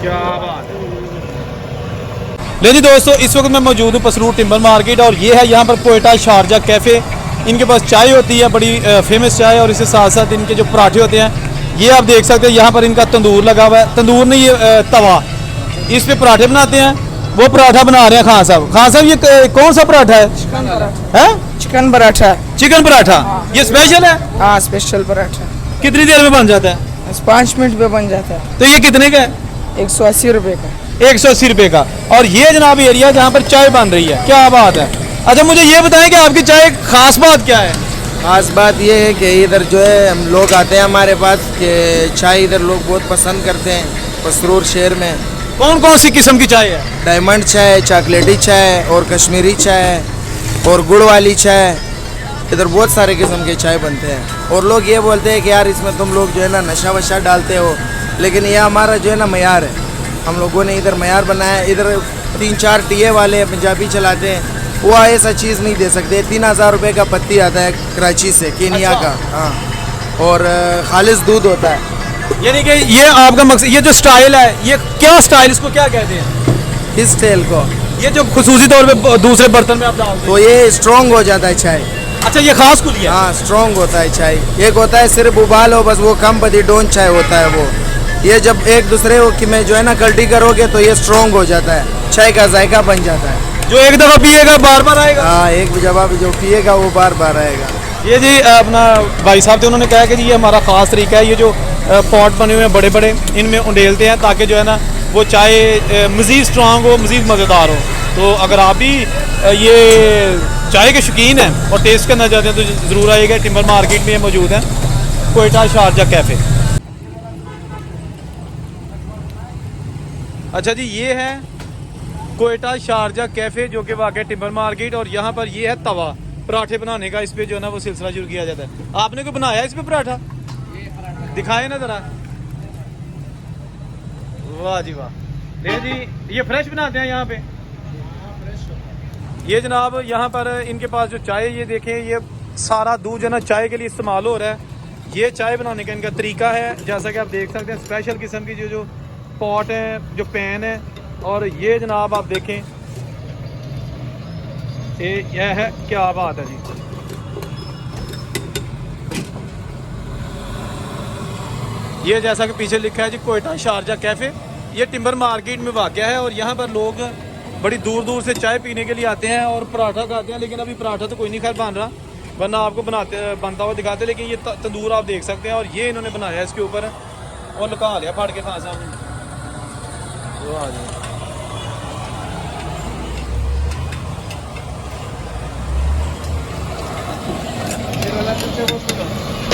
क्या बात है। ले जी दोस्तों, इस वक्त मैं मौजूद हूँ पसरूर टिम्बर मार्केट और ये है यहाँ पर कोयटा शारजा कैफ़े। इनके पास चाय होती है, बड़ी फेमस चाय, और इसके साथ साथ इनके जो पराठे होते हैं ये आप देख सकते हैं। यहाँ पर इनका तंदूर लगा हुआ है, तंदूर नहीं ये तवा, इस पे पराठे बनाते हैं। वो पराठा बना रहे हैं खान साहब। खान साहब ये कौन सा पराठा है? चिकन पराठा। चिकन पराठा। ये स्पेशल है? हाँ, स्पेशल पराठा। कितनी देर में बन जाता है? 5 मिनट में बन जाता है। तो ये कितने का है? 180 रुपए का। 180 रुपए का। और ये जनाब एरिया जहाँ पर चाय बन रही है, क्या बात है। अच्छा मुझे ये बताएं कि आपकी चाय खास बात क्या है? खास बात ये है कि इधर जो है हम लोग आते हैं हमारे पास कि चाय इधर लोग बहुत पसंद करते हैं पसरूर शहर में। कौन कौन सी किस्म की चाय है? डायमंड चाय, चॉकलेटी चाय और कश्मीरी चाय और गुड़ वाली चाय। इधर बहुत सारे किस्म के चाय बनते हैं और लोग ये बोलते हैं कि यार इसमें तुम लोग जो है ना नशा वशा डालते हो, लेकिन ये हमारा जो है ना मयार है। हम लोगों ने इधर मयार बनाया है। इधर 3-4 टीए वाले पंजाबी चलाते हैं, वो ऐसा चीज़ नहीं दे सकते। 3000 रुपये का पत्ती आता है कराची से, केनिया का। हाँ, और खालिश दूध होता है। यानी कि ये आपका मकसद, ये जो स्टाइल है, ये क्या स्टाइल, इसको क्या कहते हैं? इस तेल को ये जो खुसूसी तौर पे दूसरे बर्तन में आप डालते तो ये स्ट्रॉन्ग हो जाता है चाय। हैं। अच्छा ये खास कुलिया? हाँ, स्ट्रॉन्ग होता है चाय। एक होता है सिर्फ उबालो बस, वो कम बदी डोन चाय होता है वो। ये जब एक दूसरे की में जो है ना कल्टी करोगे तो ये स्ट्रॉन्ग हो जाता है, चाय का जायका बन जाता है। जो एक दफ़ा पिएगा बार बार आएगा? हाँ, एक जवाब जो पिएगा वो बार बार आएगा। ये जी अपना भाई साहब थे, उन्होंने कहा कि जी ये हमारा ख़ास तरीका है। ये जो पॉट बने हुए हैं बड़े बड़े, इनमें उंडेलते हैं ताकि जो है ना वो चाय मज़ीद स्ट्रांग हो, मज़ीद मज़ेदार हो। तो अगर आप भी ये चाय के शौकीन हैं और टेस्ट करना चाहते हैं तो ज़रूर आइएगा। टिम्बर मार्केट में ये मौजूद है कोयटा शारजा कैफ़े। अच्छा जी, ये है कोयटा शारजा कैफ़े जो कि वाक़ई टिम्बर मार्केट, और यहाँ पर ये है तवा पराठे बनाने का। इस पे जो है ना वो सिलसिला शुरू किया जाता है। आपने कोई बनाया इस पे पराठा? दिखाए ना ज़रा। वाह जी वाह। ले जी, ये फ्रेश बनाते हैं यहाँ पे? ये जनाब यहाँ पर इनके पास जो चाय, ये देखें, ये सारा दूध जो है ना चाय के लिए इस्तेमाल हो रहा है। ये चाय बनाने का इनका तरीका है, जैसा कि आप देख सकते हैं। स्पेशल किस्म की जो पॉट है, जो पैन है, और ये जनाब आप देखें यह है, क्या बात है जी। ये जैसा कि पीछे लिखा है जी कोयटा शारजा कैफ़े, ये टिम्बर मार्केट में वाक़या है। और यहाँ पर लोग बड़ी दूर दूर से चाय पीने के लिए आते हैं और पराठा खाते हैं। लेकिन अभी पराठा तो कोई नहीं खैर बन रहा, वरना आपको बनता हुआ दिखाते। लेकिन ये तंदूर आप देख सकते हैं और ये इन्होंने बनाया है इसके ऊपर, और लगा लिया फाड़ के खान साहब।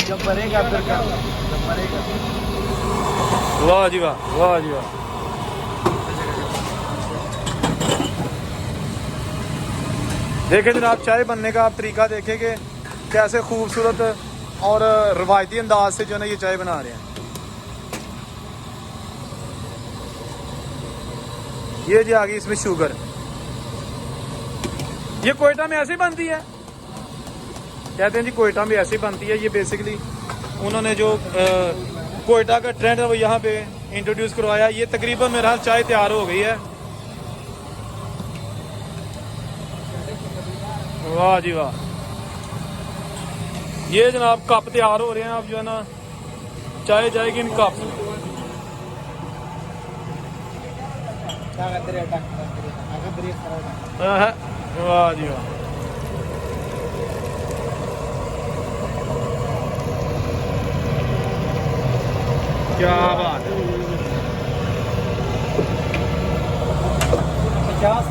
जब मरेगा फिर क्या? जब मरेगा। वाह जी वाह, वाह जी वाह। देखें जनाब, चाय बनने का आप तरीका देखें कि कैसे खूबसूरत और रवायती अंदाज से जो है ना ये चाय बना रहे हैं। ये जी आ गई इसमें शुगर। ये कोयटा में ऐसे ही बनती है, कहते हैं जी कोयटा में ऐसे ही बनती है। ये बेसिकली उन्होंने जो कोयटा का ट्रेंड है वो यहाँ पे इंट्रोड्यूस करवाया। ये तकरीबन मेरा हाल चाय तैयार हो गई है। वाह जी वाह। ये जनाब कप तैयार हो रहे हैं, अब जो है ना चाय जाएगी इन कप में। वाह जी वाह। क्या बात है। 50